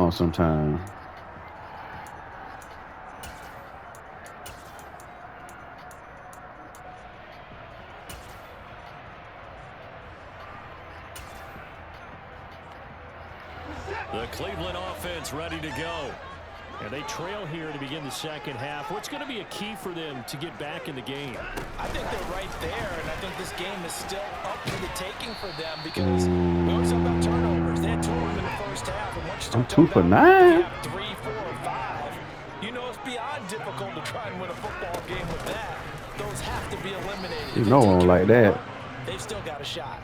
on sometimes. The Cleveland offense ready to go. And they trail here to begin the second half. What's going to be a key for them to get back in the game? I think they're right there, and I think this game is still up for the taking for them because we always talk about turnovers. They had 2 of them in the first half, and once you start I'm 2 for 9. if you have 3, 4, or 5, you know it's beyond difficult to try and win a football game with that. Those have to be eliminated. You know I don't like that. They've still got a shot.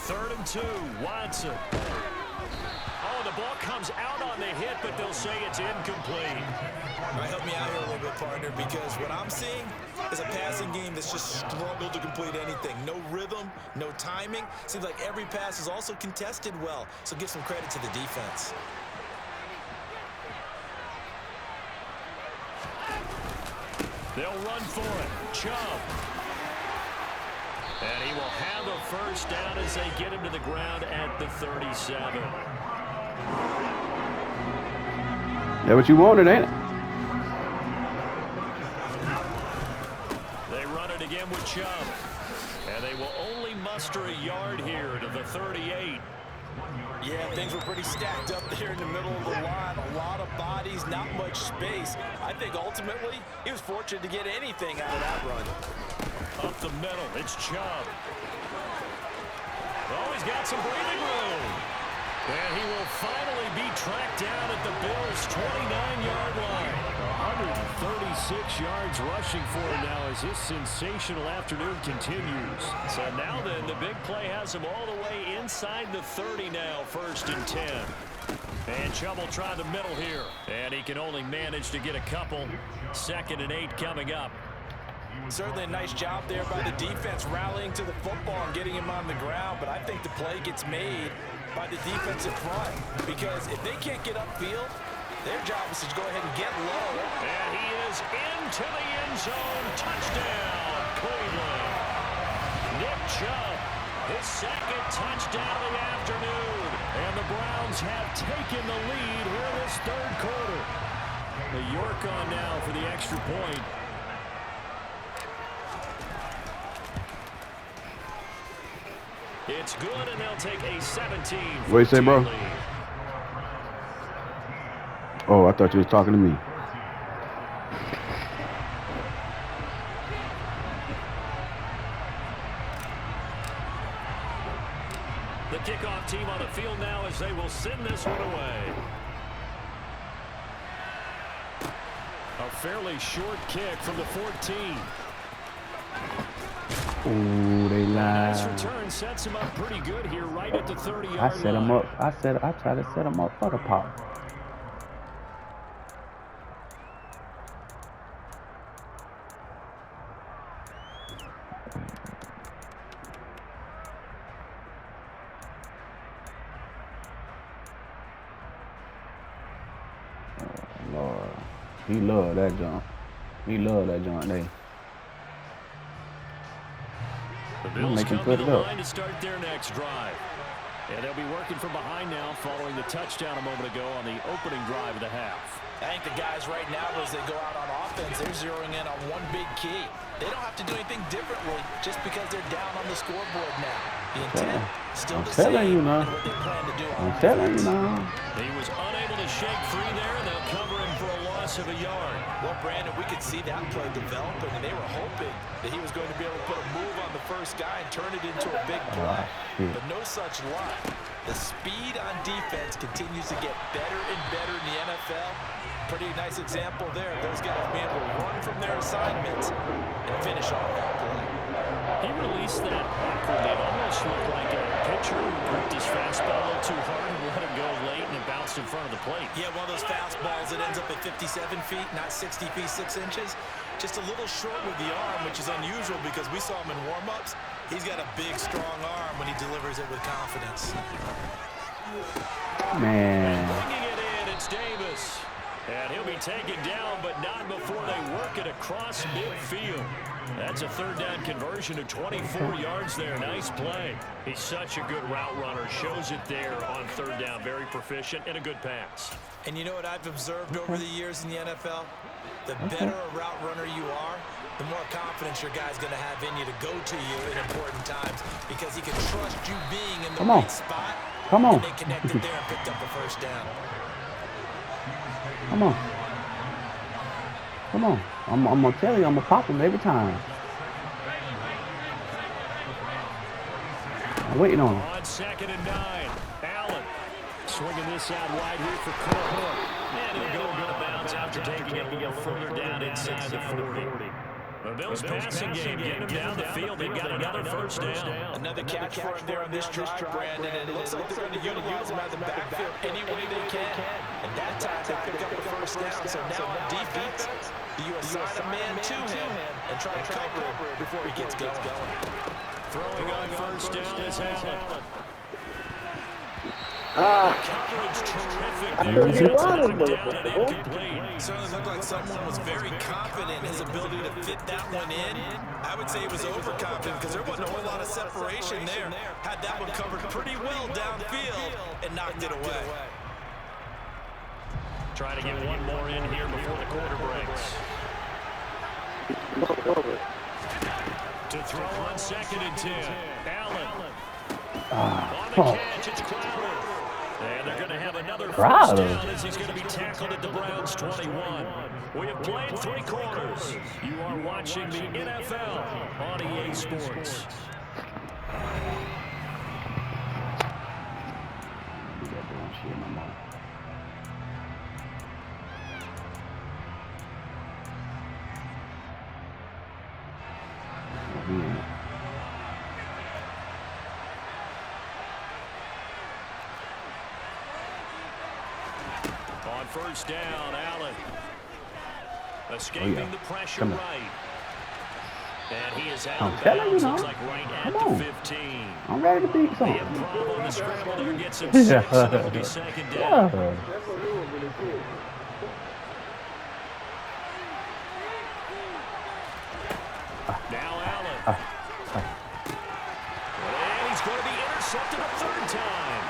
Third and 2, Watson. Oh, the ball comes out on the hit, but they'll say it's incomplete. All right, help me out here a little bit, partner, because what I'm seeing is a passing game that's just struggled to complete anything. No rhythm, no timing. Seems like every pass is also contested well, so give some credit to the defense. They'll run for it. Chubb. And he will have a first down as they get him to the ground at the 37. That what you wanted, ain't it? They run it again with Chubb. And they will only muster a yard here to the 38. Yeah, things were pretty stacked up there in the middle of the line. A lot of bodies, not much space. I think ultimately he was fortunate to get anything out of that run. Up the middle, it's Chubb. Oh, he's got some breathing room. And he will finally be tracked down at the Bills' 29-yard line. 136 yards rushing for him now as this sensational afternoon continues. So now then, the big play has him all the way inside the 30 now, 1st and 10. And Chubb will try the middle here. And he can only manage to get a couple. 2nd and 8 coming up. Certainly a nice job there by the defense rallying to the football and getting him on the ground, but I think the play gets made by the defensive front because if they can't get upfield, their job is to go ahead and get low. And he is into the end zone. Touchdown, Cleveland. Nick Chubb, his 2nd touchdown of the afternoon. And the Browns have taken the lead here in this 3rd quarter. The York on now for the extra point. It's good, and they'll take a 17. What do you say, bro? Oh, I thought you was talking to me. The kickoff team on the field now as they will send this one away. A fairly short kick from the 14. Ooh, they lied. This return sets him up pretty good here right at the 30-yard line. I set him up. I tried to set him up for the pop. Oh, Lord. He loved that jump. He loved that jump there. The Bills come to the line to start their next drive. And they'll be working from behind now following the touchdown a moment ago on the opening drive of the half. I think the guys right now, as they go out on offense, they're zeroing in on one big key. They don't have to do anything differently just because they're down on the scoreboard now. The intent still the same. You know. What they plan to do on I'm telling you now. He was unable to shake free there, and they'll cover him for a loss of a yard. Well, Brandon, we could see that play developing, and they were hoping that he was going to be able to put a move on the first guy and turn it into a big play. But no such luck. The speed on defense continues to get better and better in the NFL. Pretty nice example there. Those guys being able to run from their assignments and finish off that play. He released that awkwardly. It almost looked like a pitcher who gripped his fastball a little too hard and let him go late, and it bounced in front of the plate. Yeah, one of those fastballs that ends up at 57 feet, not 60 feet, 6 inches. Just a little short with the arm, which is unusual because we saw him in warm-ups. He's got a big, strong arm when he delivers it with confidence. Man. Bringing it in, it's And he'll be taken down, but not before they work it across midfield. That's a third down conversion of 24 yards there. Nice play. He's such a good route runner. Shows it there on third down. Very proficient and a good pass. And you know what I've observed over the years in the NFL? The better a route runner you are, the more confidence your guy's going to have in you to go to you in important times because he can trust you being in the right spot. Come on. And they connected there and picked up the first down. Come on. Come on. I'm going to tell you, I'm going to pop him every time. I'm waiting on him. On 2nd and 9, Allen swinging this out wide here for Cook. And he'll go out of bounds after taking it a little further down inside the 40. The Bills passing game, getting them down the field. They've got another first down. Another catch for him there on this drive, Brandon, and it looks like they're going to utilize him out of the backfield any way they can. And that time they pick up the first down. So now on defense, you assign a man to him and try to cover him before he gets going. Throwing on first down is Allen. Coverage terrific there. Gets knocked down and incomplete. Certainly looked like someone was very confident in his ability to fit that one in. I would say he was overconfident because there wasn't a whole lot of separation there. Had that one covered pretty well downfield and knocked it away. Trying to get one more in here before the quarter breaks. To throw on 2nd and 10. Allen. On the catch, it's Crowder. And they're going to have another first down as he's going to be tackled at the Browns' 21. We have played 3 quarters. You are watching the NFL on EA Sports. On first down, Allen escaping the pressure right. And he is out of bounds. Looks like right at the 15. I'm ready to beat something. They have problem the scramble there, gets him 6, and it'll be 2nd down. Now Allen. And he's going to be intercepted a 3rd time.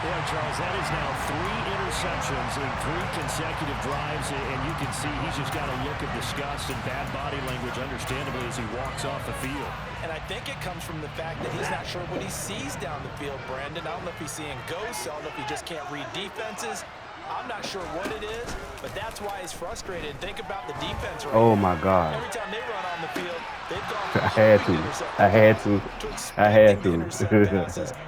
Yeah, Charles, that is now 3 interceptions in 3 consecutive drives, and you can see he's just got a look of disgust and bad body language, understandably, as he walks off the field. And I think it comes from the fact that he's not sure what he sees down the field, Brandon. I don't know if he's seeing ghosts. I don't know if he just can't read defenses. I'm not sure what it is, but that's why he's frustrated. Think about the defense right now. My God. Every time they run on the field, they've gone I had to.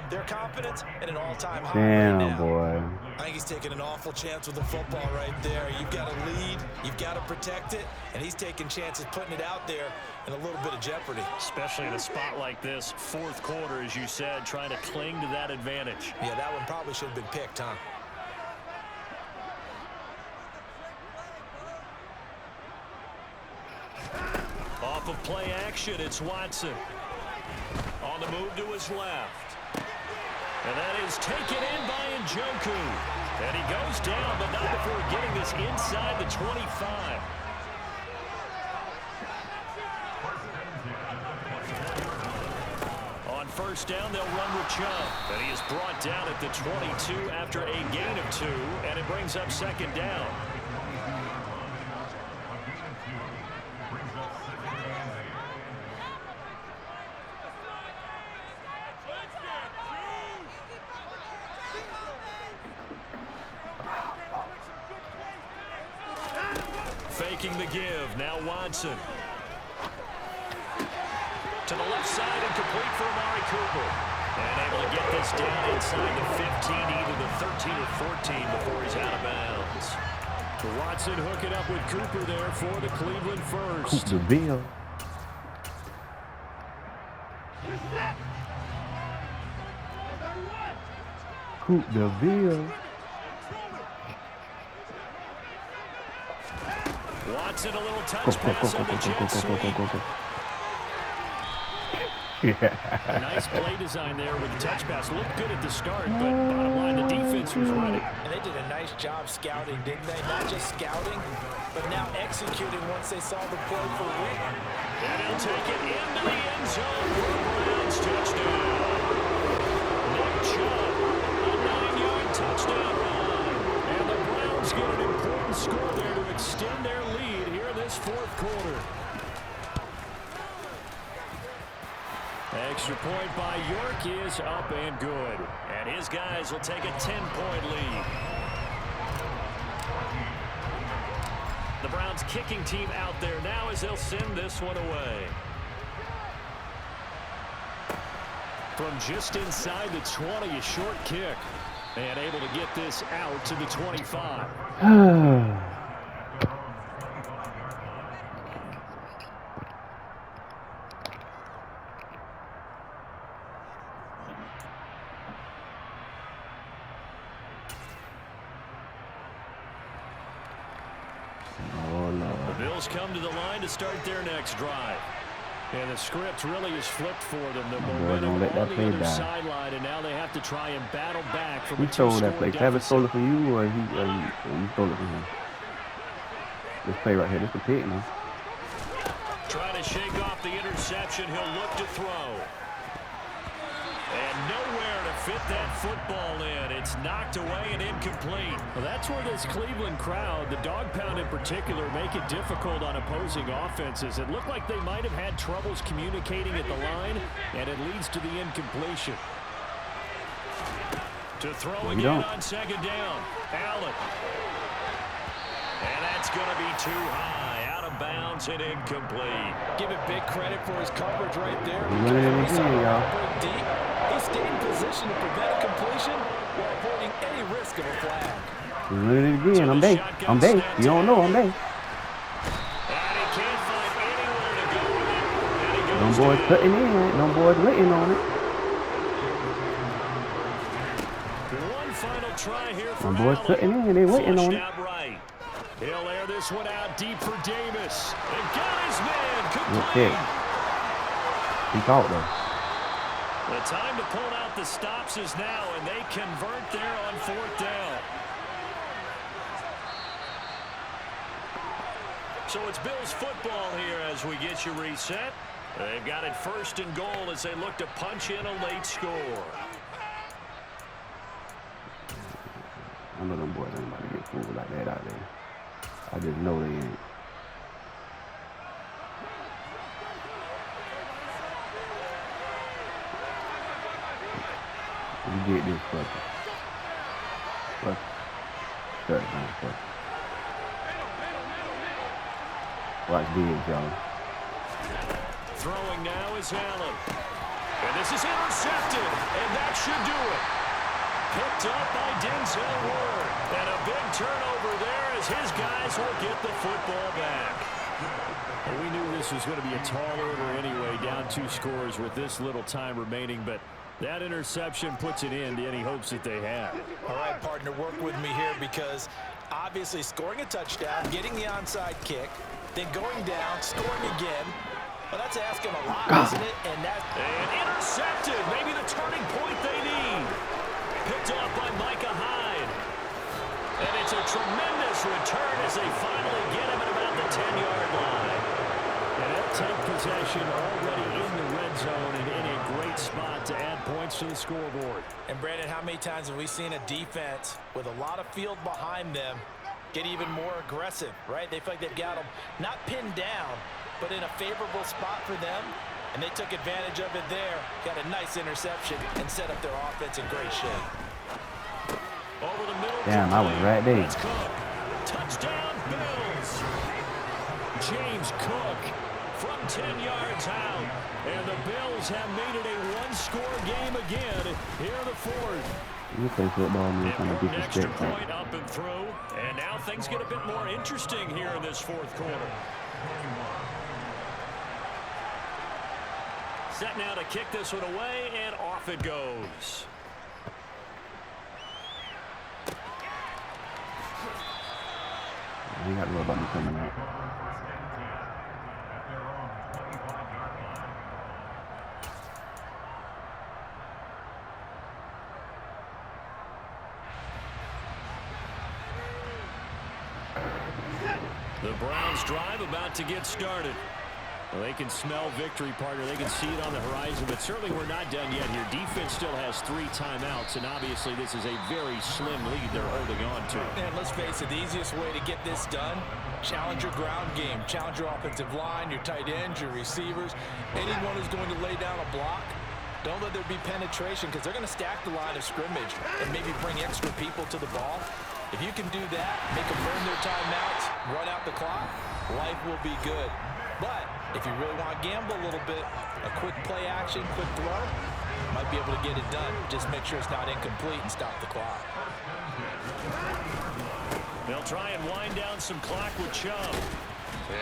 Their confidence at an all-time high. Damn, right now. boy. I think he's taking an awful chance with the football right there. You've got to lead, you've got to protect it, and he's taking chances putting it out there in a little bit of jeopardy. Especially in a spot like this, 4th quarter, as you said, trying to cling to that advantage. Yeah, that one probably should have been picked, huh? Off of play action, it's Watson. On the move to his left. And that is taken in by Njoku. And he goes down, but not before getting this inside the 25. On first down, they'll run with Chubb. And he is brought down at the 22 after a gain of 2, and it brings up 2nd down. Faking the give, now Watson. To the left side and complete for Amari Cooper. And able to get this down inside the 15, either the 13 or 14 before he's out of bounds. Watson hooking up with Cooper there for the Cleveland first. The bill. Coop the bill. Watson a little touch pass on the jet sweep. A nice play design there with the touch pass. Looked good at the start, but bottom line, the defense was ready. And they did a nice job scouting, didn't they? Not just scouting, but now executing once they saw the play for real. And he'll take it into the end zone for a Browns touchdown. Nick Chubb, a 9-yard touchdown run. And the Browns get an important score there to extend their lead here in this fourth quarter. Extra point by York is up and good. And his guys will take a 10-point lead. The Browns kicking team out there now as they'll send this one away. From just inside the 20, a short kick. And able to get this out to the 25. The Bills come to the line to start their next drive. And the script really is flipped for them. The momentum on the other sideline, and now they have to try and battle back from a two-score deficit. Travis stole it from you, or you stole it from him? This play right here, this is the pick, man. Trying to shake off the interception. He'll look to throw. And nowhere to fit that football in. It's knocked away and incomplete. Well, that's where this Cleveland crowd, the dog pound in particular, make it difficult on opposing offenses. It looked like they might have had troubles communicating at the line, and it leads to the incompletion. To throw again on second down. Allen. And that's going to be too high. Out of bounds and incomplete. Give it big credit for his coverage right there. He stayed in position to prevent a completion while avoiding any risk of a flag. He's running it again. I'm Bay. I'm Bay. You don't know I'm Bay. And he can't find anywhere to go with it. Them boys cutting in. Them boys waiting on it. One final try here for Them boys cutting in. They waiting on it. Right. He'll air this one out deep for Davis. And got his man complete. Okay. He caught though. The time to pull out the stops is now, and they convert there on fourth down. So it's Bills football here as we get you reset. They've got it first and goal as they look to punch in a late score. I know them boys ain't about to get fooled like that out there. I just know they ain't. You get this fucker. Third down, fucker. Watch these, y'all. Throwing now is Allen. And this is intercepted. And that should do it. Picked up by Denzel Ward. And a big turnover there as his guys will get the football back. And we knew this was going to be a tall order anyway, down 2 scores with this little time remaining, but that interception puts an end to any hopes that they have. All right, partner, work with me here because obviously scoring a touchdown, getting the onside kick, then going down, scoring again. Well, that's asking a lot, isn't it? And intercepted. Maybe the turning point they need. Picked off by Micah Hyde. And it's a tremendous return as they finally get him at about the 10-yard line. And they'll take possession already in the red zone and in a great spot to add points to the scoreboard. And, Brandon, how many times have we seen a defense with a lot of field behind them get even more aggressive, right? They feel like they've got them not pinned down, but in a favorable spot for them. And they took advantage of it there. Got a nice interception and set up their offense in great shape. Over the middle. Damn, I was right there. Touchdown, Bills. James Cook from 10 yards out. And the Bills have made it a one-score game again here in the fourth. You play football, man. Trying to beat the Extra stick. point up and through. And now things get a bit more interesting here in this fourth quarter. Set now to kick this one away, and off it goes. You got to worry about me coming out. The Browns drive about to get started. Well, they can smell victory, partner. They can see it on the horizon, but certainly we're not done yet here. Defense still has 3 timeouts, and obviously this is a very slim lead they're holding on to. And let's face it, the easiest way to get this done, challenge your ground game. Challenge your offensive line, your tight ends, your receivers. Anyone who's going to lay down a block, don't let there be penetration because they're going to stack the line of scrimmage and maybe bring extra people to the ball. If you can do that, make them burn their timeouts, run out the clock, life will be good. But if you really want to gamble a little bit, a quick play action, quick throw, might be able to get it done. Just make sure it's not incomplete and stop the clock. They'll try and wind down some clock with Chubb.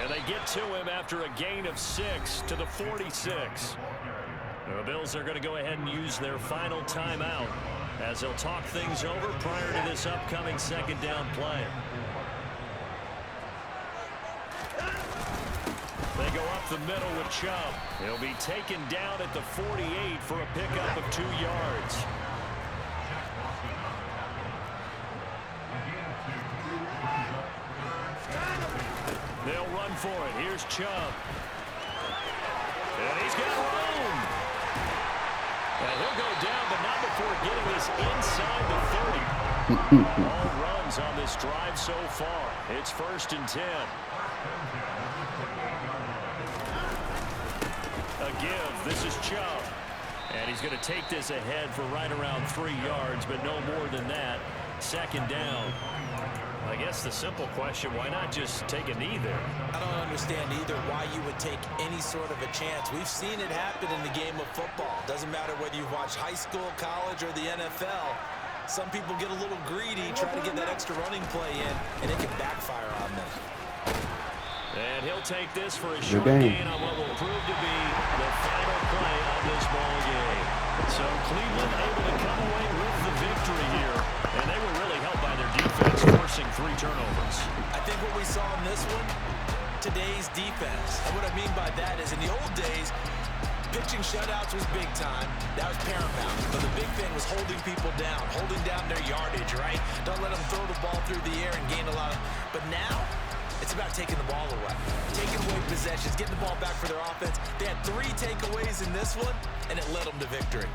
And they get to him after a gain of 6 to the 46. The Bills are going to go ahead and use their final timeout as they'll talk things over prior to this upcoming second down play. They go up the middle with Chubb. He'll be taken down at the 48 for a pickup of 2 yards. They'll run for it. Here's Chubb. And he's got room. And he'll go down, but not before getting this inside the 30. All runs on this drive so far. It's 1st and 10. A give. This is Chubb. And he's going to take this ahead for right around 3 yards, but no more than that. 2nd down. I guess the simple question, why not just take a knee there? I don't understand either why you would take any sort of a chance. We've seen it happen in the game of football. Doesn't matter whether you watch high school, college, or the NFL. Some people get a little greedy, try to get that extra running play in, and it can backfire on them. And he'll take this for a short gain on what will prove to be the final play of this ball game. So Cleveland able to come away with the victory here, and they were really helped by their defense, forcing 3 turnovers. I think what we saw in this one, today's defense. And what I mean by that is in the old days, pitching shutouts was big time. That was paramount. But the big thing was holding people down, holding down their yardage, right? Don't let them throw the ball through the air and gain a lot. But now, it's about taking the ball away. Taking away possessions, getting the ball back for their offense. They had 3 takeaways in this one, and it led them to victory.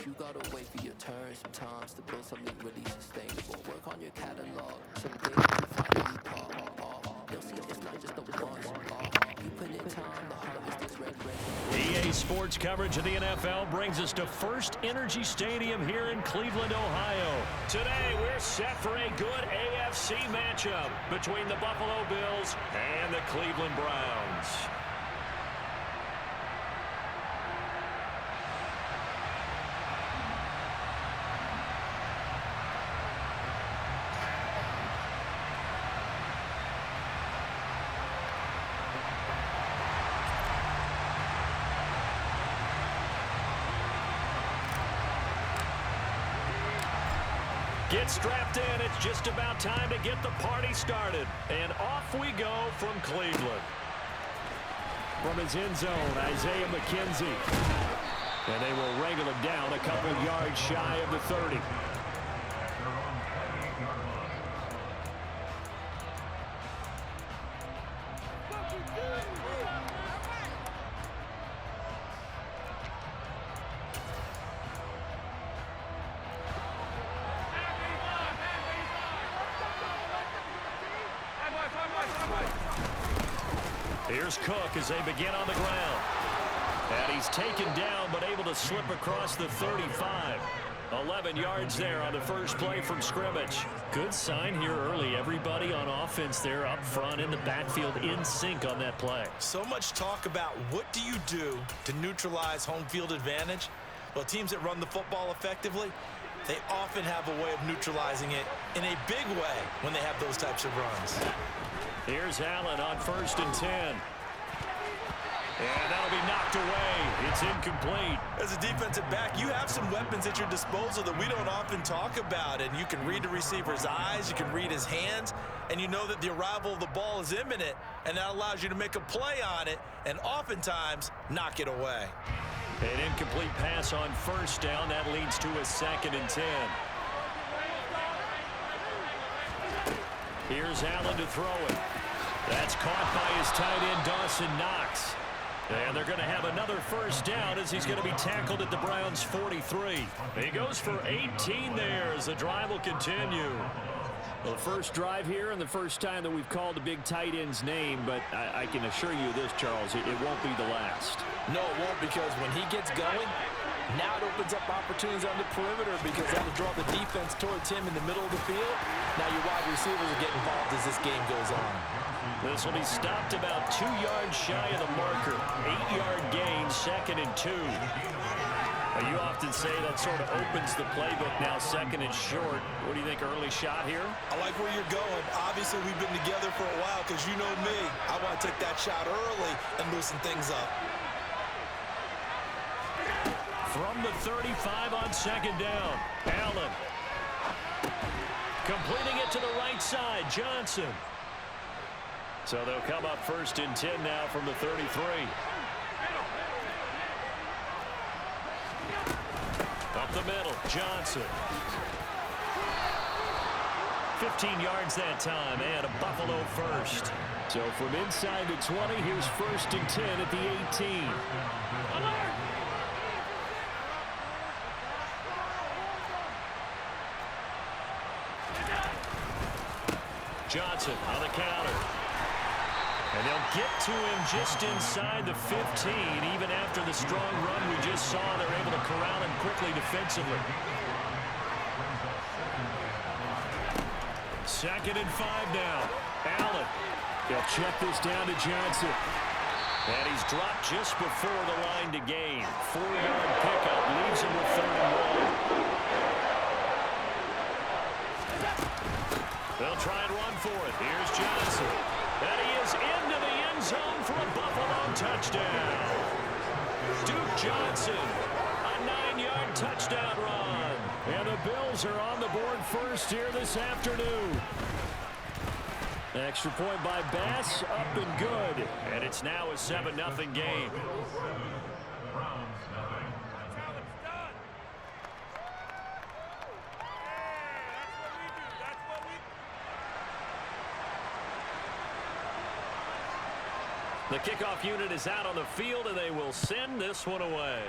You gotta wait for your turn sometimes to build something really sustainable. Work on your catalog, so they can find you part. They'll see it's not just a once. You put in time, the harvest is red. EA Sports coverage of the NFL brings us to First Energy Stadium here in Cleveland, Ohio. Today, we're set for a good AFC matchup between the Buffalo Bills and the Cleveland Browns. Get strapped in. It's just about time to get the party started. And off we go from Cleveland. From his end zone, Isaiah McKenzie. And they will wrangle him down a couple yards shy of the 30. Here's Cook as they begin on the ground. And he's taken down but able to slip across the 35. 11 yards there on the first play from scrimmage. Good sign here early. Everybody on offense there up front in the backfield in sync on that play. So much talk about what do you do to neutralize home field advantage? Well, teams that run the football effectively, they often have a way of neutralizing it in a big way when they have those types of runs. Here's Allen on 1st and 10. And that'll be knocked away. It's incomplete. As a defensive back, you have some weapons at your disposal that we don't often talk about. And you can read the receiver's eyes, you can read his hands, and you know that the arrival of the ball is imminent, and that allows you to make a play on it and oftentimes knock it away. An incomplete pass on 1st down. That leads to a 2nd and 10. Here's Allen to throw it. That's caught by his tight end, Dawson Knox. And they're going to have another 1st down as he's going to be tackled at the Browns' 43. He goes for 18 there as the drive will continue. Well, the first drive here and the first time that we've called a big tight end's name, but I can assure you this, Charles, it won't be the last. No, it won't, because when he gets going, now it opens up opportunities on the perimeter because that'll draw the defense towards him in the middle of the field. Now your wide receivers will get involved as this game goes on. This will be stopped about 2 yards shy of the marker. 8-yard gain, 2nd and 2. You often say that sort of opens the playbook now, 2nd and short. What do you think, early shot here? I like where you're going. Obviously, we've been together for a while because you know me. I want to take that shot early and loosen things up. From the 35 on 2nd down, Allen. Completing it to the right side, Johnson. So they'll come up 1st and 10 now from the 33. Up the middle, Johnson. 15 yards that time, and a Buffalo 1st. So from inside the 20, here's 1st and 10 at the 18. Johnson on the counter. And they'll get to him just inside the 15. Even after the strong run we just saw, they're able to corral him quickly defensively. 2nd and 5 now. Allen. They'll check this down to Johnson. And he's dropped just before the line to gain. 4-yard pickup leaves him with 3rd and 1. They'll try and run for it. Here's Johnson. And he is into the end zone for a Buffalo touchdown. Duke Johnson, a 9-yard touchdown run. And the Bills are on the board first here this afternoon. Extra point by Bass, up and good. And it's now a 7-0 game. The kickoff unit is out on the field, and they will send this one away.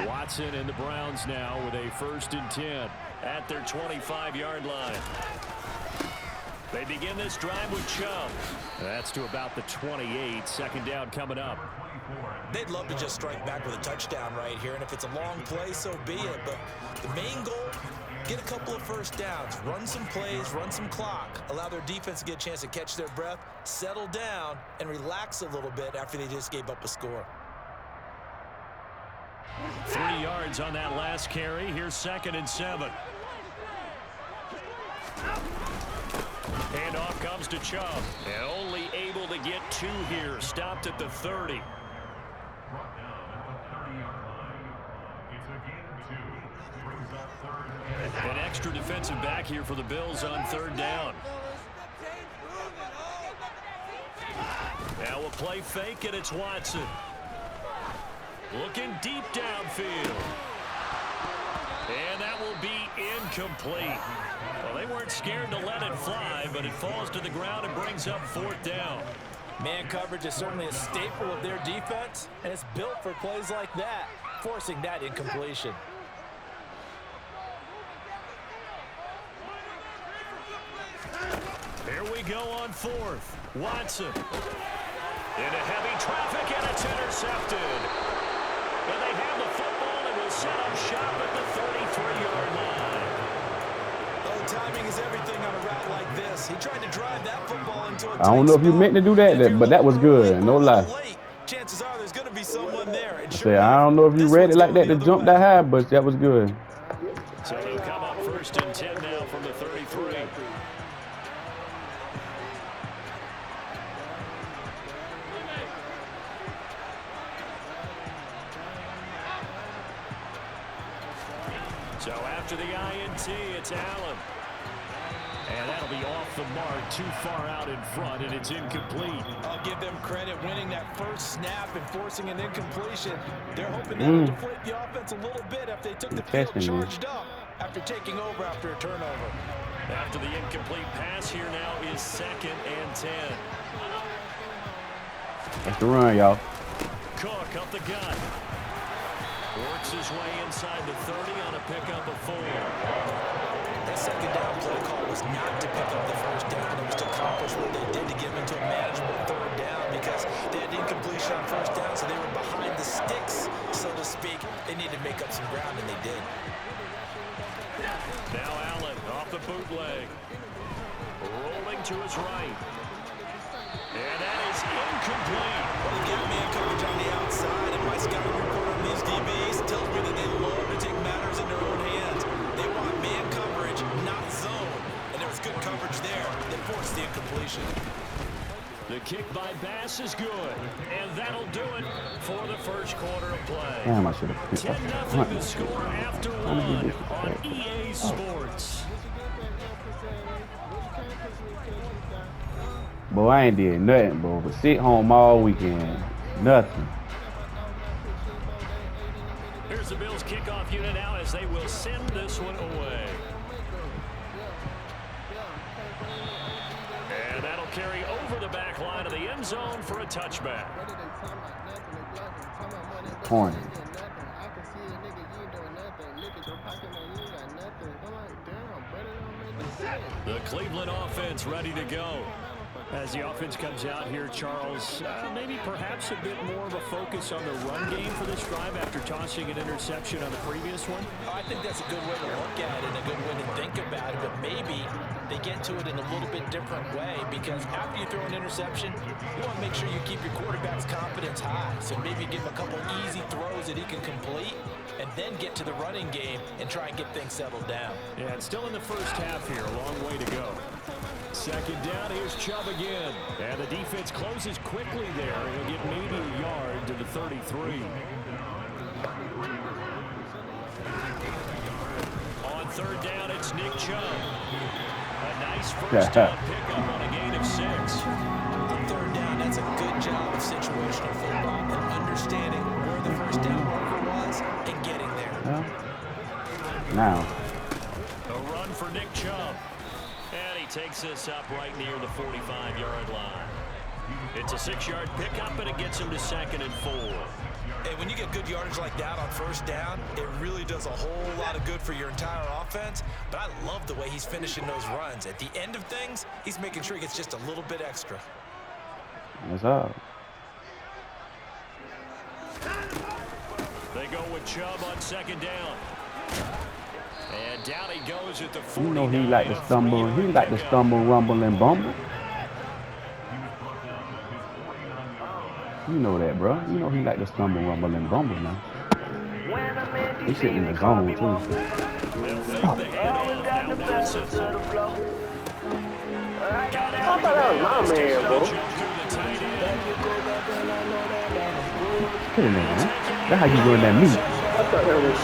Watson and the Browns now with a 1st and 10 at their 25-yard line. They begin this drive with Chubb. That's to about the 28. 2nd down coming up. They'd love to just strike back with a touchdown right here, and if it's a long play, so be it. But the main goal, get a couple of first downs, run some plays, run some clock, allow their defense to get a chance to catch their breath, settle down, and relax a little bit after they just gave up a score. 3 yards on that last carry. Here's 2nd and 7. Handoff comes to Chubb. And only able to get 2 here. Stopped at the 30. An extra defensive back here for the Bills on 3rd down. Now we'll play fake, and it's Watson. Looking deep downfield. And that will be incomplete. Well, they weren't scared to let it fly, but it falls to the ground and brings up 4th down. Man coverage is certainly a staple of their defense, and it's built for plays like that, forcing that incompletion. Here we go on 4th. Watson. Into heavy traffic, and it's intercepted. And they have the football and will set up shop at the 33-yard line. Well, timing is everything on a route like this. He tried to drive that football into a I don't know if you meant to do that, but that was good. No lie. Chances are there's going to be someone there. I don't know if you read it like that to jump that high, but that was good. So they'll come up 1st and 10 now from the 33. So after the INT, it's Allen. And that'll be off the mark, too far out in front, and it's incomplete. I'll give them credit winning that first snap and forcing an incompletion. They're hoping that'll deflate the offense a little bit after they took the field charged up after taking over after a turnover. After the incomplete pass, here now is 2nd and 10. That's the run, y'all. Cook up the gut. Works his way inside the 30 on a pickup of 4. That 2nd down play call was not to pick up the 1st down. It was to accomplish what they did to get them into a manageable 3rd down because they had incompletion on 1st down, so they were behind the sticks, so to speak. They needed to make up some ground, and they did. Now Allen off the bootleg. Rolling to his right. And that is incomplete. Well, they got man coverage on the outside, and my scouting report on these DBs tells me that they love to take matters in their own hands. They want man coverage, not zone. And there was good coverage there that forced the incompletion. The kick by Bass is good, and that'll do it for the first quarter of play. Damn, I should have picked 10-0 the score after 1 on EA Sports. Boy, I ain't did nothing, bro, but sit home all weekend. Nothing. Here's the Bills kickoff unit now as they will send this one away. And that'll carry over the back line of the end zone for a touchback. Corner. The Cleveland offense ready to go. As the offense comes out here, Charles, maybe perhaps a bit more of a focus on the run game for this drive after tossing an interception on the previous one? I think that's a good way to look at it and a good way to think about it, but maybe they get to it in a little bit different way because after you throw an interception, you want to make sure you keep your quarterback's confidence high. So maybe give him a couple easy throws that he can complete and then get to the running game and try and get things settled down. Yeah, it's still in the first half here. A long way to go. 2nd down, here's Chubb again. And the defense closes quickly there. He'll get maybe a yard to the 33. On 3rd down, it's Nick Chubb. A nice first down pickup on a gain of 6. On 3rd down, that's a good job of situational football and understanding where the first down marker was and getting there. Now. A run for Nick Chubb. And he takes this up right near the 45-yard line. It's a 6-yard pickup, and it gets him to 2nd and 4. And when you get good yardage like that on 1st down, it really does a whole lot of good for your entire offense. But I love the way he's finishing those runs. At the end of things, he's making sure he gets just a little bit extra. What's up? They go with Chubb on second down. And down he goes at the 49. You know he like to stumble. He like to stumble, rumble, and bumble. You know that, bro. You know he like to stumble, rumble, and bumble now. He's sitting in the zone, too. I thought that was my man, bro. Kidding me, man. That's how you run that meat. I thought that was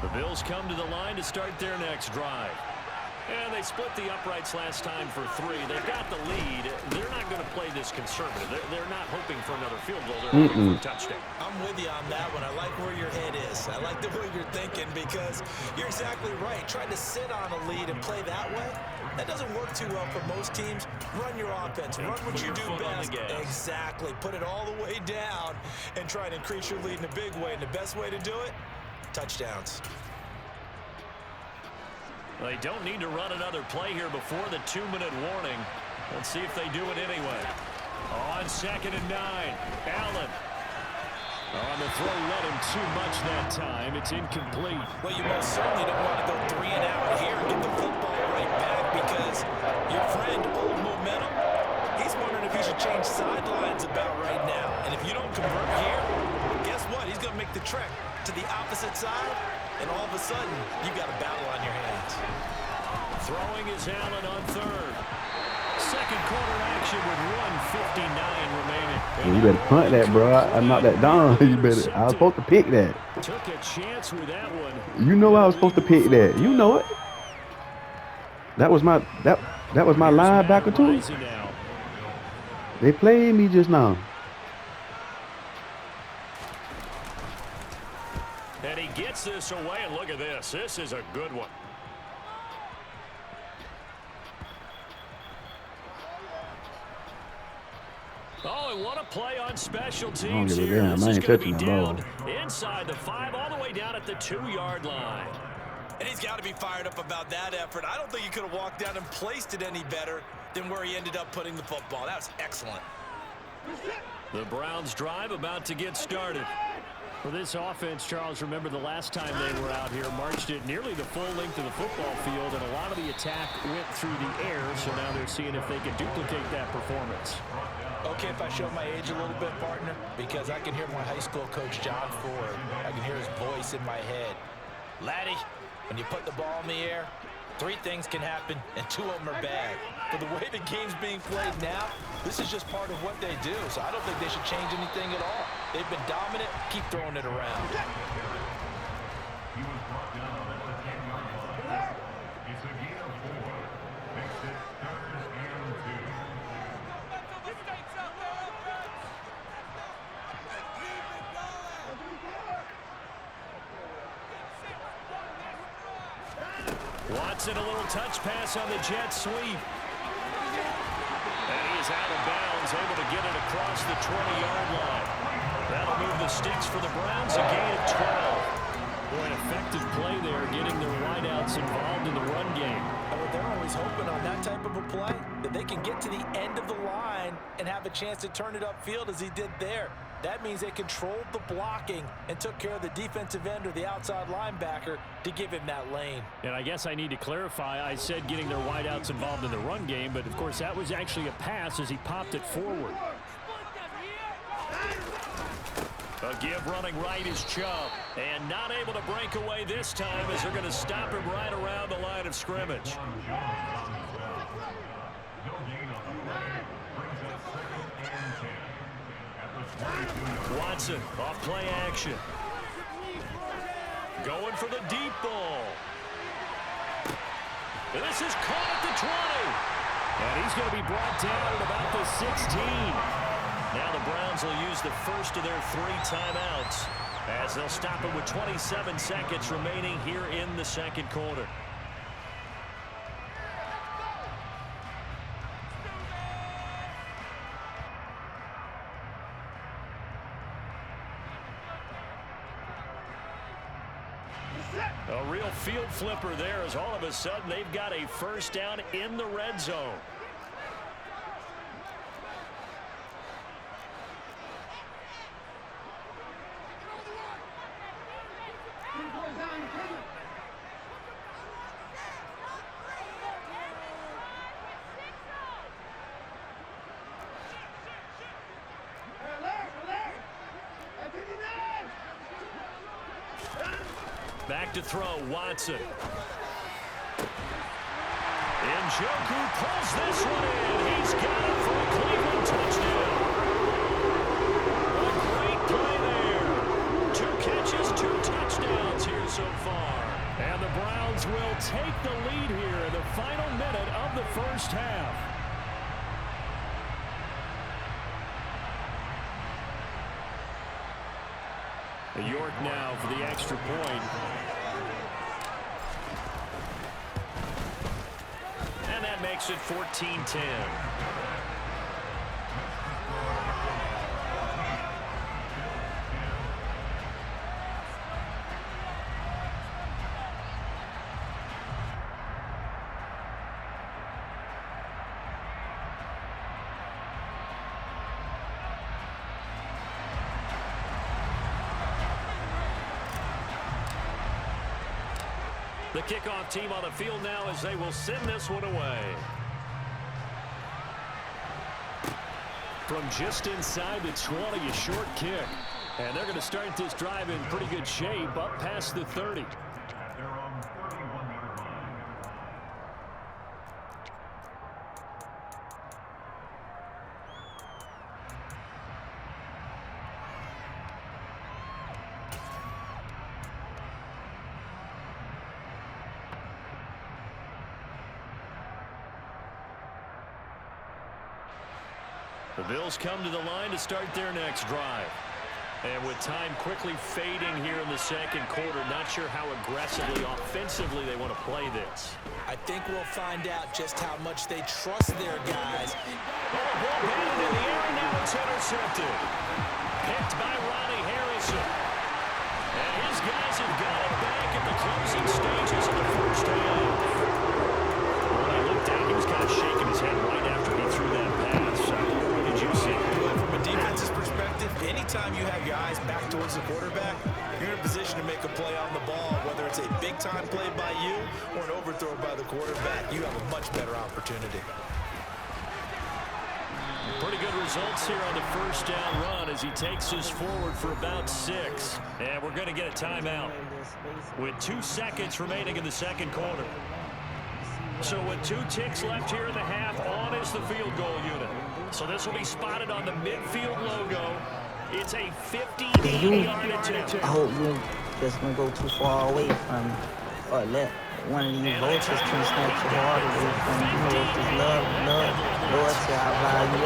The Bills come to the line to start their next drive. And they split the uprights last time for 3. They've got the lead. They're not going to play this conservative. They're not hoping for another field goal. They're hoping for a touchdown. I'm with you on that one. I like where your head is. I like the way you're thinking because you're exactly right. Trying to sit on a lead and play that way, that doesn't work too well for most teams. Run your offense. Run what you do best. Exactly. Put it all the way down and try to increase your lead in a big way. And the best way to do it, touchdowns. They don't need to run another play here before the 2-minute warning. Let's see if they do it anyway. On 2nd and 9, Allen. On the throw, let him too much that time. It's incomplete. Well, you most certainly don't want to go 3 and out here and get the football right back because your friend, Old Momentum, he's wondering if he should change sidelines about right now. And if you don't convert here, guess what? He's going to make the trek to the opposite side. And all of a sudden, you've got a battle on your hands. Throwing is Allen on 3rd. Second quarter action with 1:59 remaining. You better punt that, bro. I knocked that down. You better. I was supposed to pick that. Took a chance with that one. You know I was supposed to pick that. You know it. That was my that was my linebacker too. They played me just now. And he gets this away, and look at this. This is a good one. Oh, and what a play on special teams here. This is going to be down inside the 5, all the way down at the 2-yard line. And he's got to be fired up about that effort. I don't think he could have walked down and placed it any better than where he ended up putting the football. That was excellent. The Browns drive about to get started. For this offense, Charles, remember the last time they were out here, marched it nearly the full length of the football field, and a lot of the attack went through the air, so now they're seeing if they can duplicate that performance. Okay, if I show my age a little bit, partner, because I can hear my high school coach, John Ford. I can hear his voice in my head. Laddie, when you put the ball in the air, 3 things can happen, and 2 of them are bad. But the way the game's being played now, this is just part of what they do. So I don't think they should change anything at all. They've been dominant. Keep throwing it around. Watson, a little touch pass on the jet sweep. And he is out of bounds, able to get it across the 20-yard line. That'll move the sticks for the Browns, a gain of 12. Boy, an effective play there, getting their wideouts involved in the run game. Oh, they're always hoping on that type of a play that they can get to the end of the line and have a chance to turn it upfield as he did there. That means they controlled the blocking and took care of the defensive end or the outside linebacker to give him that lane. And I guess I need to clarify, I said getting their wideouts involved in the run game, but of course that was actually a pass as he popped it forward. A give running right is Chubb, and not able to break away this time as they're going to stop him right around the line of scrimmage. Watson off play action. Going for the deep ball. This is caught at the 20. And he's going to be brought down at about the 16. Now the Browns will use the first of their 3 timeouts as they'll stop it with 27 seconds remaining here in the second quarter. A real field flipper there as all of a sudden they've got a first down in the red zone. Back to throw, Watson. Njoku pulls this one in. He's got it for a Cleveland touchdown. A great play there. 2 catches, 2 touchdowns here so far. And the Browns will take the lead here in the final minute of the first half. York now for the extra point. And that makes it 14-10. The kickoff team on the field now as they will send this one away. From just inside the 20, a short kick. And they're going to start this drive in pretty good shape up past the 30. The Bills come to the line to start their next drive. And with time quickly fading here in the second quarter, not sure how aggressively, offensively they want to play this. I think we'll find out just how much they trust their guys. Ball batted in the air, and now it's intercepted. Picked by Ronnie Harrison. And his guys have got it back at the closing stages of the first half. When I looked down, he was kind of shaking his head right after he threw that pass. What did you see? Well, from a defense's perspective, anytime you have your eyes back towards the quarterback, you're in a position to make a play on the ball, whether it's a big-time play by you or an overthrow by the quarterback. You have a much better opportunity. Pretty good results here on the first down run as he takes us forward for about 6. And we're going to get a timeout with 2 seconds remaining in the second quarter. So with 2 ticks left here in the half, on is the field goal unit. So this will be spotted on the midfield logo. It's a 58-yard attempt. I hope you just don't go too far away from or let one of these vultures come snatch your heart away from you. Know, it's just love, loyalty, I value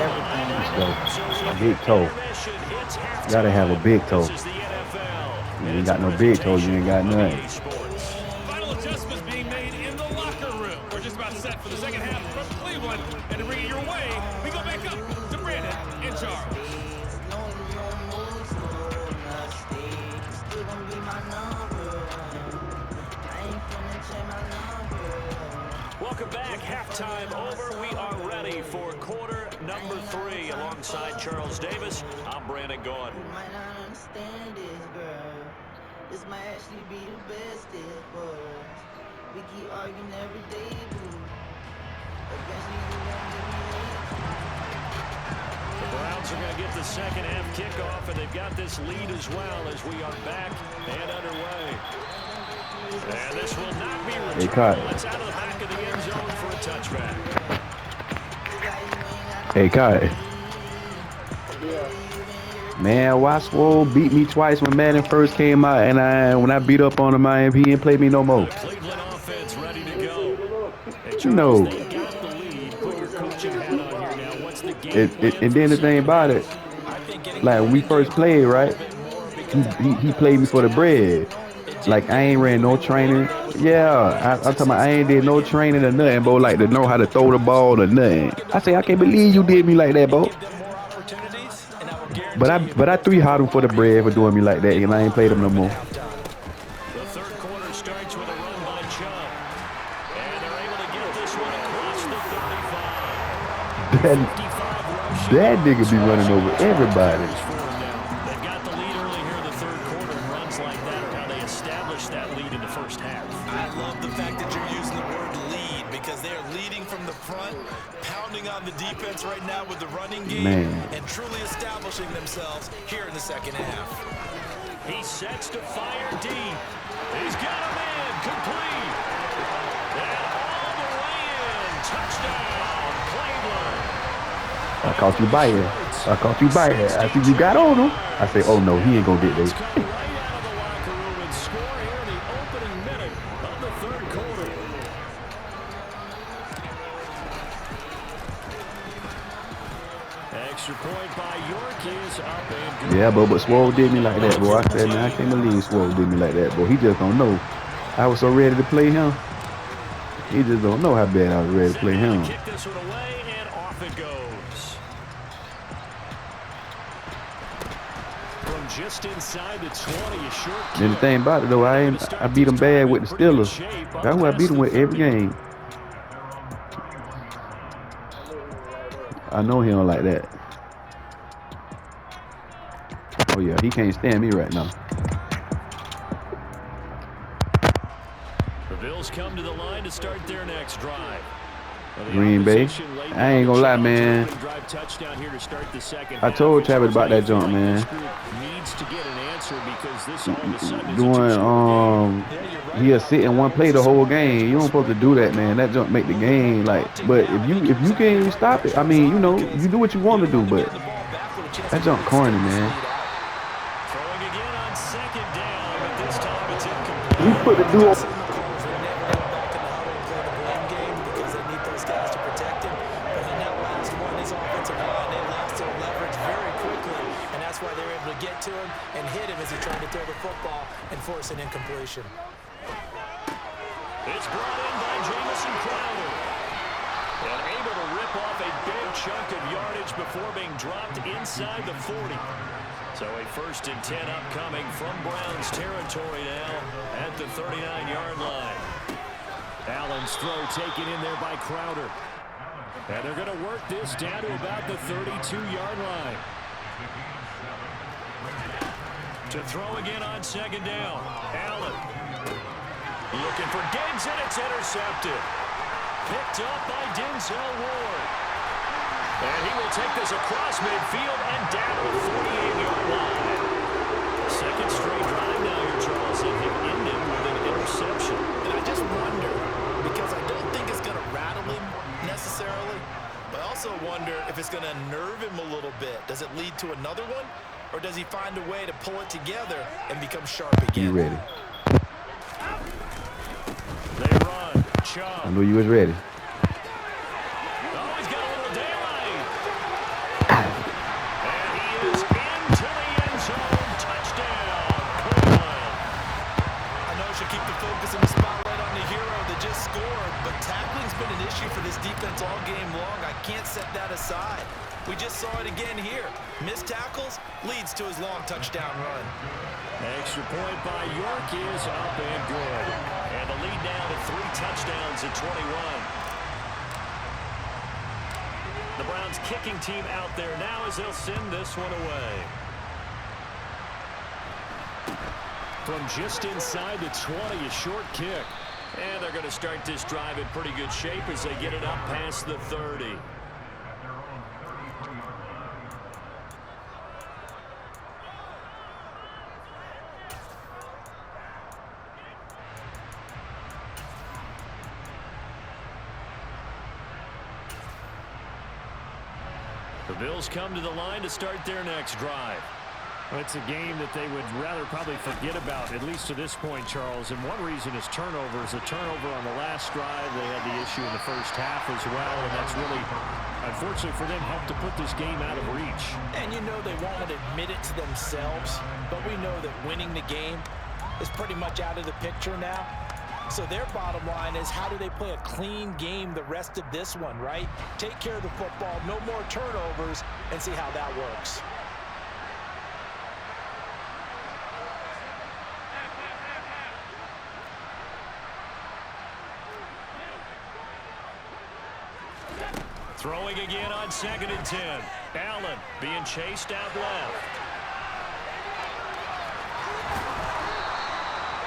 everything. Big toe. Gotta have a big toe. You ain't got no big toe, you ain't got nothing. Final adjustments being made in the locker room. We're just about set for the second half from Cleveland. And to bring it your way, we go back up to Brandon and Charles. Welcome back. Halftime over. We are ready for quarter number 3. Alongside Charles Davis, I'm Brandon Gaudin. You might not understand this, girl. This might actually be the best it for us. We keep arguing every day, boo. Eventually you won't give me The Browns are going to get the second half kickoff, and they've got this lead as well as we are back and underway. And this will not be returned. Hey, Kai. It's out of the back of the end zone for a touchback. Hey, Kai. Man, why Swole beat me twice when Madden first came out, and when I beat up on him, he didn't play me no more. Cleveland offense ready to go. Hey, Charles, No. they got the lead. Put your coaching hat on here now. What's the game plan And then the thing about it, like when we first played, right? He played me for the bread. Like I ain't ran no training. Yeah, I'm talking about I ain't did no training or nothing, bro. Like to know how to throw the ball or nothing. I say I can't believe you did me like that, bro. But I 3-hot him for the bread for doing me like that, and I ain't played him no more. The third quarter starts with a run by Chubb. And they're able to get this one across the 35. That nigga be running over everybody. They've got the lead early here in the third quarter, and runs like that are how they establish that lead in the first half. I love the fact that you're using the word lead because they are leading from the front, pounding on the defense right now with the running game, and truly establishing themselves here in the second half. He sets to fire deep. He's got him in, complete. And all the way in, touchdown, Cleveland. I caught you biting. I caught you biting. I see you got on him. I say, oh no, he ain't gonna get this. Come right out of the locker room and score here in the opening minute of the third quarter. Extra point by York is up and good. Yeah, but Swole did me like that, bro. I said, man, I can't believe Swole did me like that, bro. He just don't know. I was so ready to play him. He just don't know how bad I was ready to play him. Kick this one away, and off it goes. From just inside the 20, a short kick. And the thing about it, though, I beat him bad with the Steelers. That's who I beat him with every game. I know he don't like that. Oh, yeah, he can't stand me right now. The Bills come to the line to start their next drive. Green Bay. I ain't gonna lie, man. I told Travis about that jump, man. He'll sit in one play the whole game. You don't supposed to do that, man. That jump make the game like. But if you can't stop it, I mean, you know, you do what you want to do, but that jump corny, man. You put the duo. Get to him and hit him as he tried to throw the football and force an incompletion. It's brought in by Jamison Crowder. And able to rip off a big chunk of yardage before being dropped inside the 40. So a 1st and 10 upcoming from Browns territory now at the 39-yard line. Allen's throw taken in there by Crowder. And they're going to work this down to about the 32-yard line. To throw again on 2nd down. Allen looking for Diggs, and it's intercepted. Picked up by Denzel Ward. And he will take this across midfield and down to the 48-yard line. Second straight drive now here, Charles, and it ended with an interception. And I just wonder, because I don't think it's going to rattle him necessarily, but I also wonder if it's going to nerve him a little bit. Does it lead to another one? Or does he find a way to pull it together and become sharp again? You ready? They run. Chubb. I knew you was ready. Oh, he's got a little daylight. And he is into the end zone. Touchdown. I know I should keep the focus and the spotlight on the hero that just scored, but tackling's been an issue for this defense all game long. I can't set that aside. We just saw it again here. Missed tackles leads to his long touchdown run. Extra point by York is up and good. And the lead now to 3 touchdowns at 21. Browns kicking team out there now as they'll send this one away. From just inside the 20, a short kick. And they're going to start this drive in pretty good shape as they get it up past the 30. The Bills come to the line to start their next drive. Well, it's a game that they would rather probably forget about, at least to this point, Charles. And one reason is turnovers. A turnover on the last drive. They had the issue in the first half as well, and that's really, unfortunately for them, helped to put this game out of reach. And you know they won't admit it to themselves, but we know that winning the game is pretty much out of the picture now. So their bottom line is, how do they play a clean game the rest of this one, right? Take care of the football, no more turnovers, and see how that works. Throwing again on 2nd and 10. Allen being chased out left.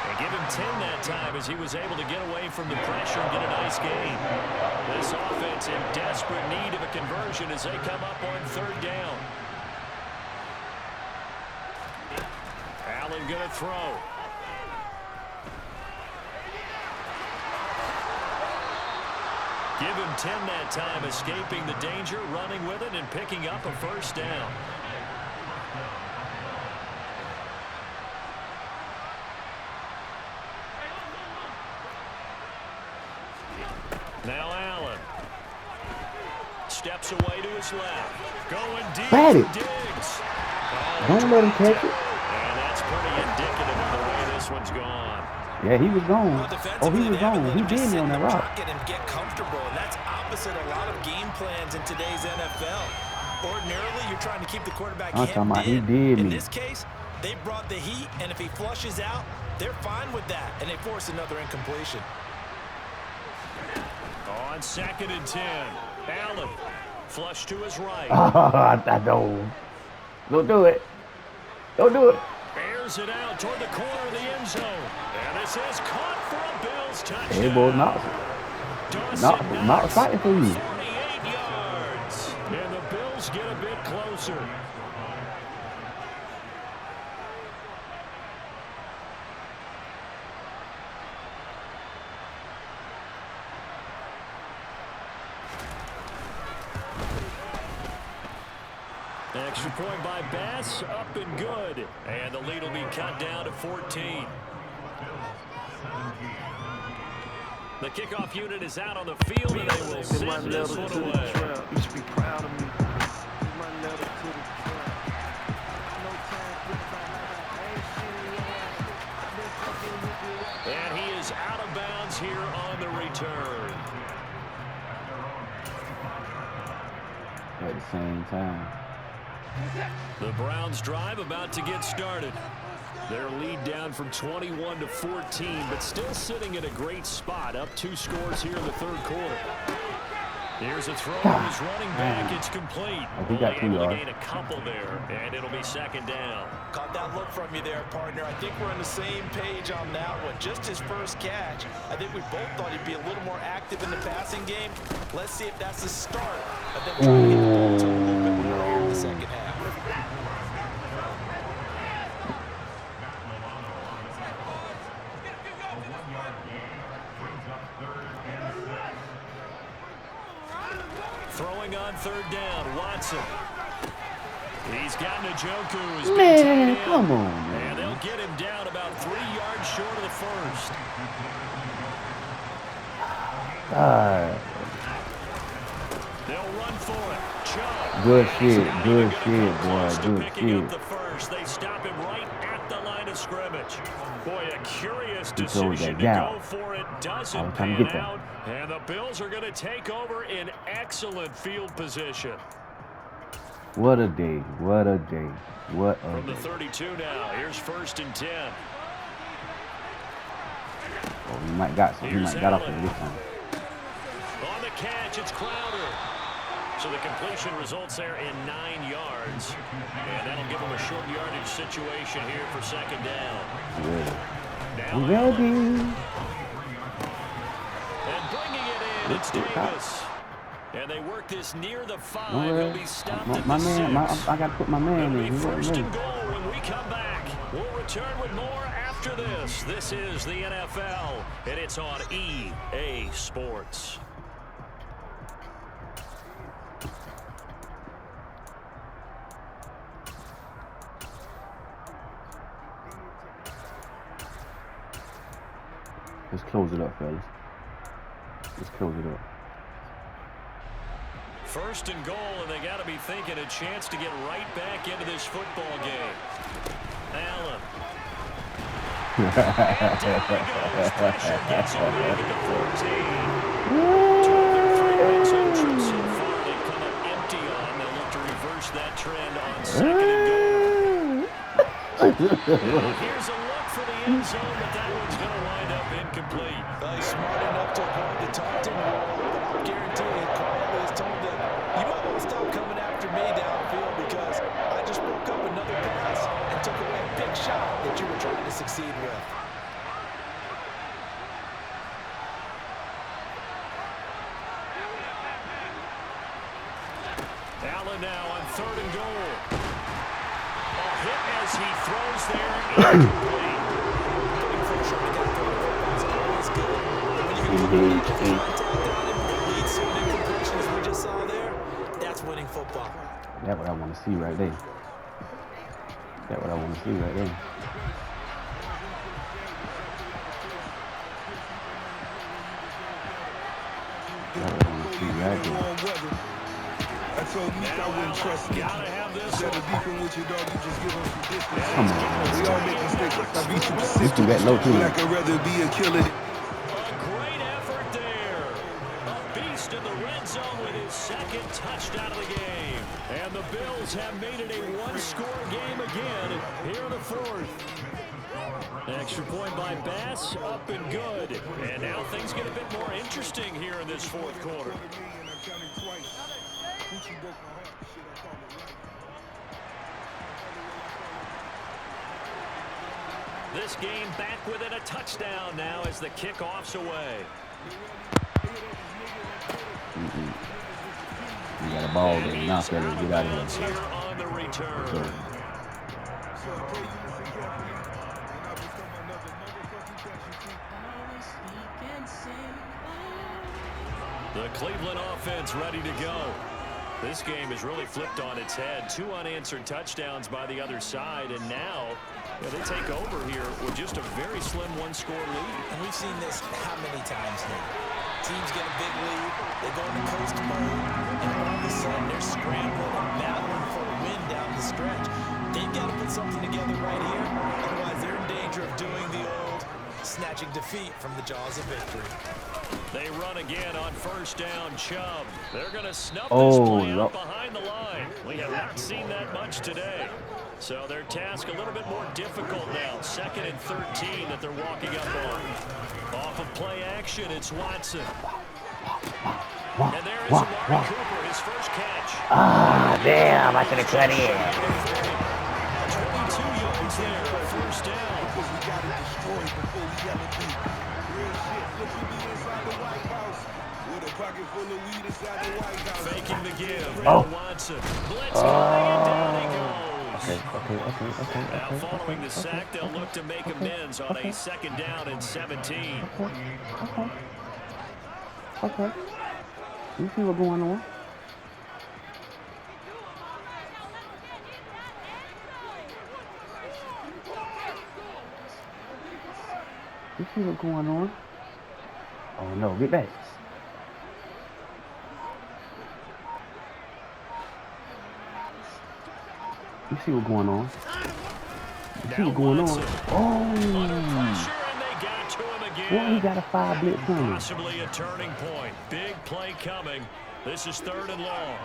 And give him 10 that time as he was able to get away from the pressure and get a nice gain. This offense in desperate need of a conversion as they come up on 3rd down. Allen going to throw. Give him 10 that time, escaping the danger, running with it, and picking up a 1st down. Now Allen steps away to his left. Going deep for Diggs. Don't let him catch it. And that's pretty indicative of the way this one's gone. Yeah, he was gone. Oh, he was gone. He did me on that route. And get comfortable, and that's opposite a lot of game plans in today's NFL. Ordinarily, you're trying to keep the quarterback hemmed in. In this case, they brought the heat, and if he flushes out, they're fine with that, and they force another incompletion. On 2nd and 10, Allen flush to his right. Don't do it. Don't do it. Airs it out toward the corner of the end zone. And this is caught for a Bills touchdown. Hey, boy, not fighting for you. 48 yards. And the Bills get a bit closer. Extra point by Bass, up and good. And the lead will be cut down to 14. The kickoff unit is out on the field, and they will send this one away. You should be proud of me. My letter to the trap. And he is out of bounds here on the return. At the same time. The Browns drive about to get started. Their lead down from 21 to 14, but still sitting in a great spot, up 2 scores here in the 3rd quarter. Here's a throw to his running back. It's complete. He got 2 able to yards. gain a couple there, and it'll be 2nd down. Caught that look from you there, partner. I think we're on the same page on that one. Just his first catch. I think we both thought he'd be a little more active in the passing game. Let's see if that's the start of them trying to get the ball to a little bit more here in the 2nd half. Throwing on 3rd down, Watson. He's got Njoku. Man, come on, man. And they'll get him down about 3 yards short of the 1st. They'll run for it. Chubb. Good shit, boy, Close to good picking up shit. the 1st. They stop him right at the line of scrimmage. Boy, a curious He told decision that to guy. go for it. Doesn't I was trying to pan get that. out. And the Bills are going to take over in excellent field position. What a day, what a day, what a From the day. 32 now, here's 1st and 10. Oh, he might got some. He Here's might got off Allen. of this one. On the catch, it's Crowder. So the completion results there in 9 yards. And that'll give them a short yardage situation here for second down. I'm ready. And bringing it in, it's Davis. And they work this near the 5. He'll be stopped at the 6. I got to put my man in. First and goal when we come back. We'll return with more after this. This is the NFL, and it's on EA Sports. Let's close it up, fellas. Let's close it up. First and goal, and they got to be thinking a chance to get right back into this football game. Allen. And down he goes. Pressure gets him back at the 14. 2 of their 3 red zone trips so far they've come up empty on. They'll look to reverse that trend on second and goal. Now here's a look for the end zone, but that one's going to wind up incomplete. He's smart enough to avoid the taunting wall, but I'll guarantee you, Carl has told them, you might want to stop coming after me downfield because I just broke up another pass and took away a big shot that you were trying to succeed with. Allen now on third and goal. A hit as he throws there. Incomplete. Getting pressure to get through the football is always good. When you can get contact on him, lead to an incompletion as we just saw there, that's winning football. That's what I want to see right there. That's what I want to see right there. That's what I want to see right there. I told Meek I wouldn't trust him. Instead of beefing with your dog, you just give him some distance. Come on. We all make mistakes. I be too You persistent. threw that low too. Like I'd rather be a killer. A great effort there. A beast in the red zone with his second touchdown of the game. And the Bills have made it a one-score game again here in the fourth. An extra point by Bass, up and good. And now things get a bit more interesting here in this fourth quarter. This game back within a touchdown now as the kickoff's away. You got a ball there. Now, fellas, get out of here. Here on the return. The Cleveland offense ready to go. This game is really flipped on its head. 2 unanswered touchdowns by the other side, and now they take over here with just a very slim one-score lead. And we've seen this how many times now? Teams get a big lead, they go into coast mode, and all of a sudden they're scrambling and battling for a win down the stretch. They've got to put something together right here, otherwise they're in danger of doing the old snatching defeat from the jaws of victory. They run again on first down. Chubb. They're going to snuff this play out behind the line. We have not seen that much today. So their task a little bit more difficult now. 2nd and 13 that they're walking up on. Off of play action, it's Watson. And there is Amari Cooper, his first catch. Ah, damn, I should have cut in. 22 yards there for first down. Because we got it destroyed before we got it beat. Real shit. Look at me inside the White House. With a pocket full of weed inside the White House. Faking the give. Now Watson. Blitzing and down he goes. Okay. Now following the sack, they'll look to make amends on a 2nd down and 17. Okay. You see what's going on? You see what's going on? Oh no, get back. You see what's going on? You see what's going on? Oh! Well, he got a 5 blitz coming. Possibly a turning point. Big play coming. This is 3rd and long.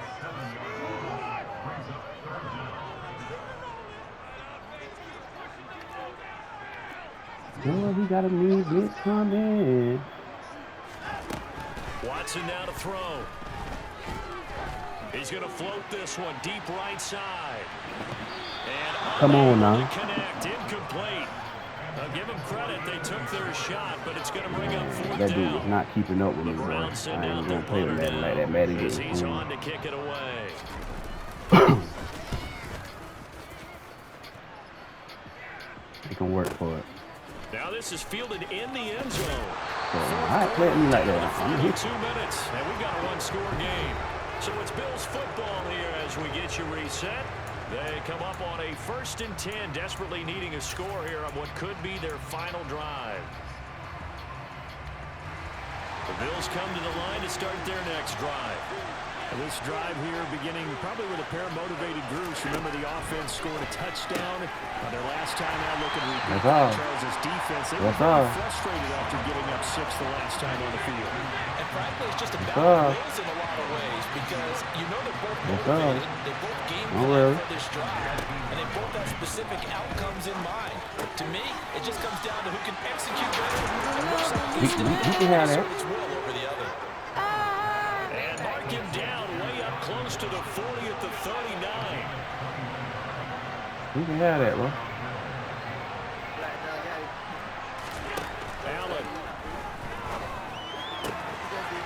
Well, he got a new blitz coming. Watson now to throw. He's going to float this one deep right side. And Come on now. connect, incomplete. I'll give them credit. They took their shot, but it's going to bring up fourth That dude down. is not keeping up with me, bro. I ain't gonna play with Madden like that. Madden As getting he's on to kick it away. He can work for it. Now this is fielded in the end zone. I ain't playing me like that. I'm gonna hit 2 minutes, and we've got a one-score game. So it's Bills football here as we get you reset. They come up on a 1st and 10, desperately needing a score here on what could be their final drive. The Bills come to the line to start their next drive. This drive here beginning probably with a pair of motivated groups. Remember, the offense scored a touchdown on their last time out. Looking to repeat Charles' defense. They were frustrated after giving up 6 the last time on the field. And frankly, it's just a battle of wills in a lot of ways because you know they're both motivated. They both game plan for this drive, and they both have specific outcomes in mind. To me, it just comes down to who can execute better and which side needs to have its will over the other. And mark him down way up close to the 40 at the 39. You can have that, bro. Allen.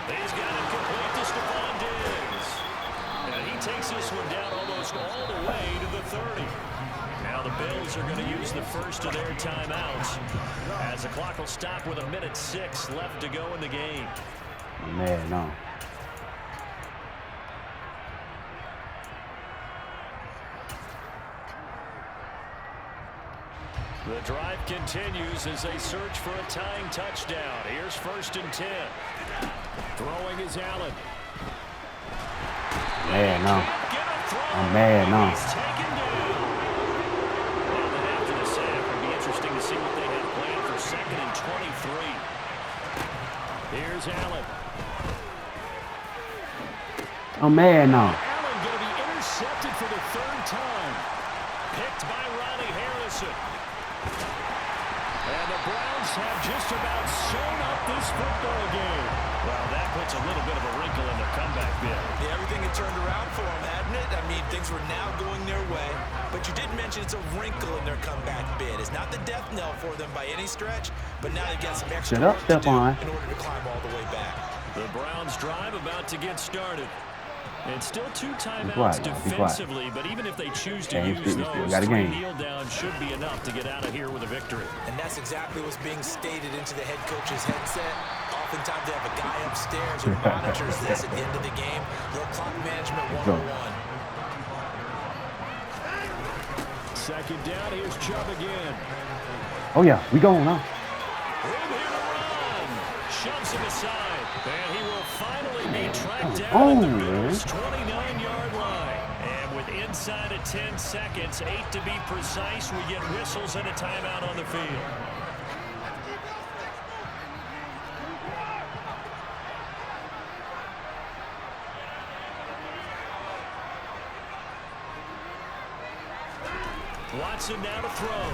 He's got it complete to Stephon Diggs. And he takes this one down almost all the way to the 30. Now the Bills are going to use the first of their timeouts as the clock will stop with 1:06 left to go in the game. Man, no. The drive continues as they search for a tying touchdown. Here's 1st and 10. Throwing is Allen. Man, no. I'm mad now. He's taken down. And then after the sack, it'll be interesting to see what they have planned for 2nd and 23. Here's Allen. I'm mad now. Allen going to be intercepted for the 3rd time. Picked by Ronnie Harrison. And the Browns have just about sewn up this football game. Well, that puts a little bit of a wrinkle in their comeback bid. Yeah, everything had turned around for them, hadn't it? I mean, things were now going their way. But you did mention it's a wrinkle in their comeback bid. It's not the death knell for them by any stretch, but now they've got some extra work to do in order to climb all the way back. The Browns drive about to get started. And still 2 timeouts defensively, but even if they choose to use those, 3 kneel down should be enough to get out of here with a victory. And that's exactly what's being stated into the head coach's headset. Oftentimes they have a guy upstairs who monitors this at the end of the game. Little clock management 101. 2nd down, here's Chubb again. Oh, yeah, we going now. Room here to run. Shoves him aside. And he will finally be tracked down at the Bills' 29-yard line. And with inside of 10 seconds, 8 to be precise, we get whistles and a timeout on the field. Watson now to throw.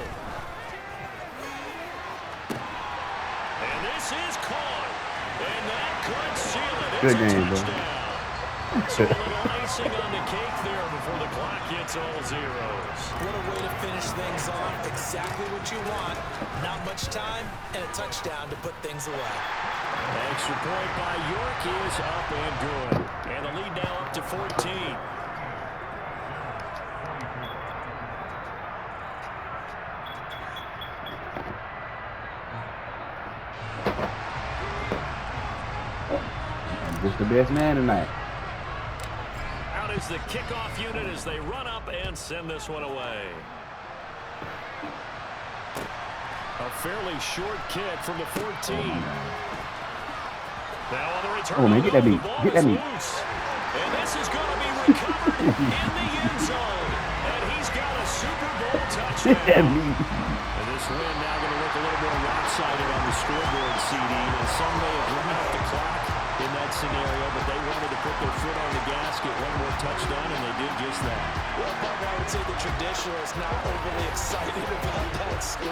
And this is caught. And that could seal it. Good game, bro. So a little icing on the cake there before the clock hits all zeros. What a way to finish things off. Exactly what you want. Not much time and a touchdown to put things away. Extra point by York is up and good. And the lead now up to 14. Just the best man tonight. Out is the kickoff unit as they run up and send this one away. A fairly short kick from the 14. Now on the return. Oh, man, get that meat. Get that meat. And this is going to be recovered in the end zone. And he's got a Super Bowl touchdown. Get that meat. And this win now going to look a little more lopsided on the scoreboard, CD. And some may have run out the clock in that scenario, but they wanted to put their foot on the gas, get one more touchdown, and they did just that. Well, Buck, I would say the traditionalists not overly excited about that score.